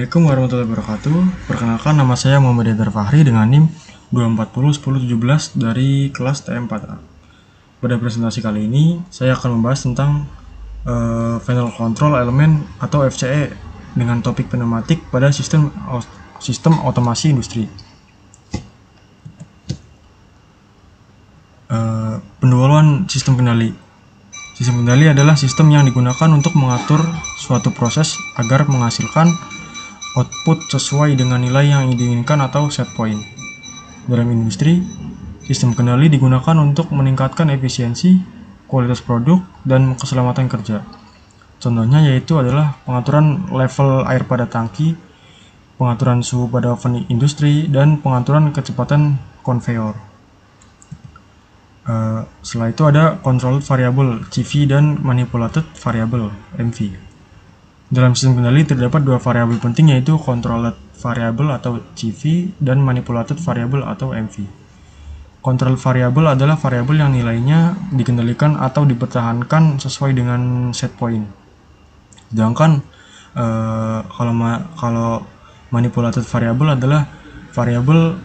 Assalamualaikum warahmatullahi wabarakatuh. Perkenalkan, nama saya Muhammad Eder Fahri dengan NIM 2401017 dari kelas TM4A. Pada presentasi kali ini, saya akan membahas tentang Final Control Element atau FCE dengan topik pneumatik pada sistem otomasi industri. Pendahuluan sistem kendali. Sistem kendali adalah sistem yang digunakan untuk mengatur suatu proses agar menghasilkan output sesuai dengan nilai yang diinginkan atau set point. Dalam industri, sistem kendali digunakan untuk meningkatkan efisiensi, kualitas produk, dan keselamatan kerja. Contohnya yaitu adalah pengaturan level air pada tangki, pengaturan suhu pada oven industri, dan pengaturan kecepatan konveyor. Setelah itu ada controlled variable CV dan manipulated variable MV. Dalam sistem kendali terdapat dua variabel penting, yaitu controlled variable atau CV dan manipulated variable atau MV. Controlled variable adalah variabel yang nilainya dikendalikan atau dipertahankan sesuai dengan set point. Sedangkan kalau manipulated variable adalah variabel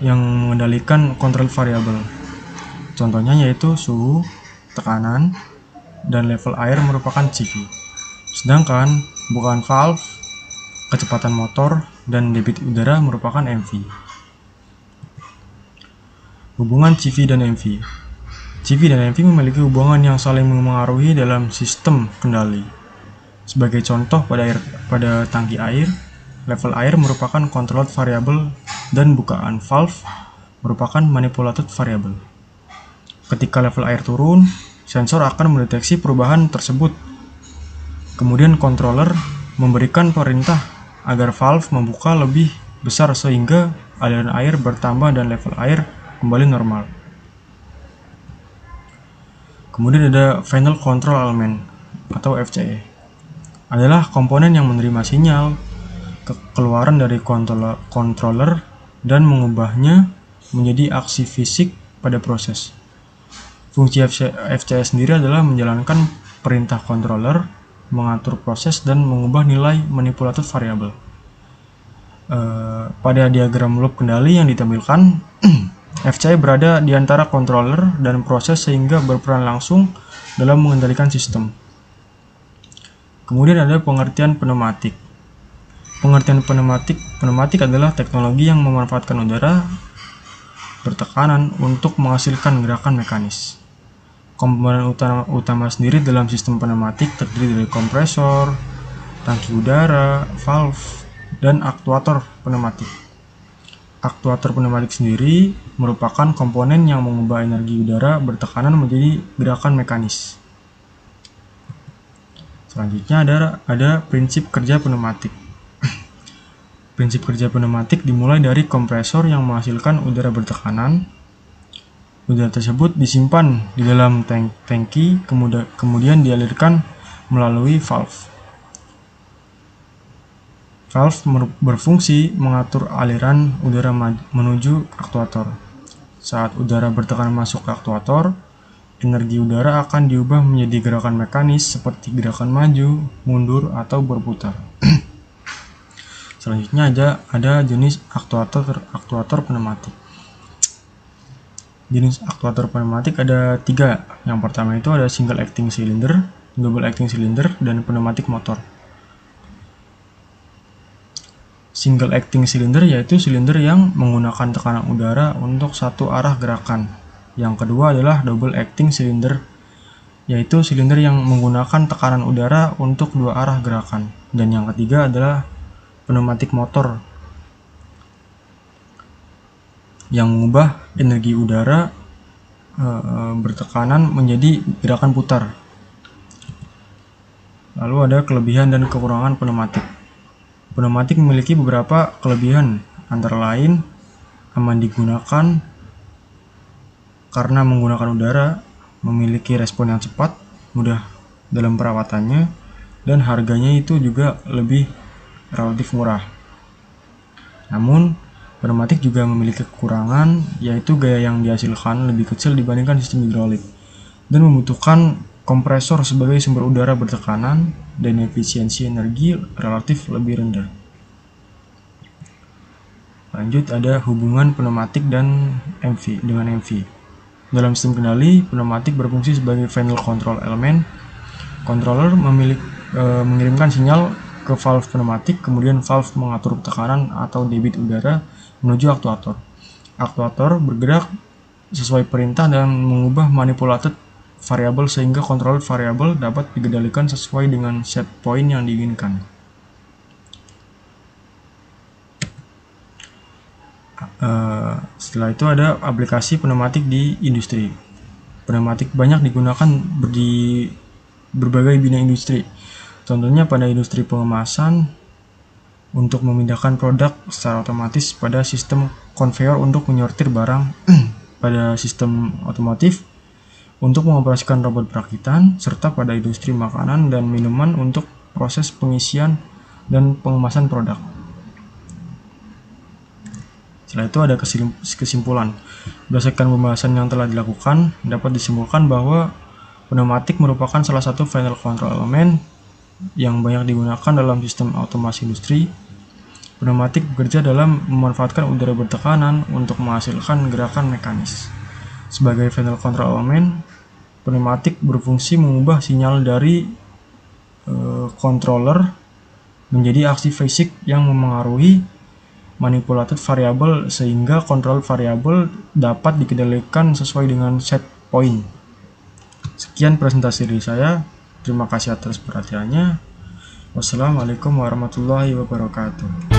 yang mengendalikan controlled variable. Contohnya yaitu suhu, tekanan, dan level air merupakan CV. Sedangkan bukaan valve, kecepatan motor, dan debit udara merupakan MV. Hubungan CV dan MV. CV dan MV memiliki hubungan yang saling mengaruhi dalam sistem kendali. Sebagai contoh, pada tangki air, level air merupakan controlled variable dan bukaan valve merupakan manipulated variable. Ketika level air turun, sensor akan mendeteksi perubahan tersebut. Kemudian controller memberikan perintah agar valve membuka lebih besar sehingga aliran air bertambah dan level air kembali normal. Kemudian ada Final Control Element atau FCE. Adalah komponen yang menerima sinyal keluaran dari controller dan mengubahnya menjadi aksi fisik pada proses. Fungsi FCE sendiri adalah menjalankan perintah controller, mengatur proses, dan mengubah nilai manipulated variable. Pada diagram loop kendali yang ditampilkan, FCE berada di antara controller dan proses sehingga berperan langsung dalam mengendalikan sistem. Kemudian ada pengertian pneumatik. Pengertian pneumatik adalah teknologi yang memanfaatkan udara bertekanan untuk menghasilkan gerakan mekanis. Komponen utama sendiri dalam sistem pneumatik terdiri dari kompresor, tangki udara, valve, dan aktuator pneumatik. Aktuator pneumatik sendiri merupakan komponen yang mengubah energi udara bertekanan menjadi gerakan mekanis. Selanjutnya ada prinsip kerja pneumatik. Prinsip kerja pneumatik dimulai dari kompresor yang menghasilkan udara bertekanan. Udara tersebut disimpan di dalam tangki, kemudian dialirkan melalui valve. Valve berfungsi mengatur aliran udara menuju aktuator. Saat udara bertekanan masuk ke aktuator, energi udara akan diubah menjadi gerakan mekanis seperti gerakan maju, mundur, atau berputar. Selanjutnya ada jenis aktuator pneumatik. Jenis aktuator pneumatik ada 3. Yang pertama itu ada single acting cylinder, double acting cylinder, dan pneumatik motor. Single acting cylinder yaitu silinder yang menggunakan tekanan udara untuk satu arah gerakan. Yang kedua adalah double acting cylinder, yaitu silinder yang menggunakan tekanan udara untuk dua arah gerakan. Dan yang ketiga adalah pneumatik motor, yang mengubah energi udara bertekanan menjadi gerakan putar. Lalu ada kelebihan dan kekurangan pneumatik. Pneumatik memiliki beberapa kelebihan, antara lain aman digunakan karena menggunakan udara, memiliki respon yang cepat, mudah dalam perawatannya, dan harganya itu juga lebih relatif murah. Namun pneumatik juga memiliki kekurangan, yaitu gaya yang dihasilkan lebih kecil dibandingkan sistem hidrolik dan membutuhkan kompresor sebagai sumber udara bertekanan dan efisiensi energi relatif lebih rendah. Lanjut, ada hubungan pneumatik dan MV dengan MV. Dalam sistem kendali, pneumatik berfungsi sebagai final control element. Controller mengirimkan sinyal ke valve pneumatik, kemudian valve mengatur tekanan atau debit udara menuju aktuator. Aktuator bergerak sesuai perintah dan mengubah manipulated variabel sehingga controller variabel dapat dikendalikan sesuai dengan set point yang diinginkan. Setelah itu ada aplikasi pneumatik di industri. Pneumatik banyak digunakan di berbagai bidang industri. Contohnya pada industri pengemasan untuk memindahkan produk secara otomatis pada sistem konveyor untuk menyortir barang pada sistem otomotif, untuk mengoperasikan robot perakitan, serta pada industri makanan dan minuman untuk proses pengisian dan pengemasan produk. Setelah itu ada kesimpulan. Berdasarkan pembahasan yang telah dilakukan, dapat disimpulkan bahwa pneumatik merupakan salah satu final control element yang banyak digunakan dalam sistem otomasi industri. Pneumatik bekerja dalam memanfaatkan udara bertekanan untuk menghasilkan gerakan mekanis. Sebagai final control element, pneumatik berfungsi mengubah sinyal dari controller menjadi aksi fisik yang memengaruhi manipulated variabel sehingga kontrol variabel dapat dikendalikan sesuai dengan set point. Sekian presentasi dari saya. Terima kasih atas perhatiannya. Wassalamualaikum warahmatullahi wabarakatuh.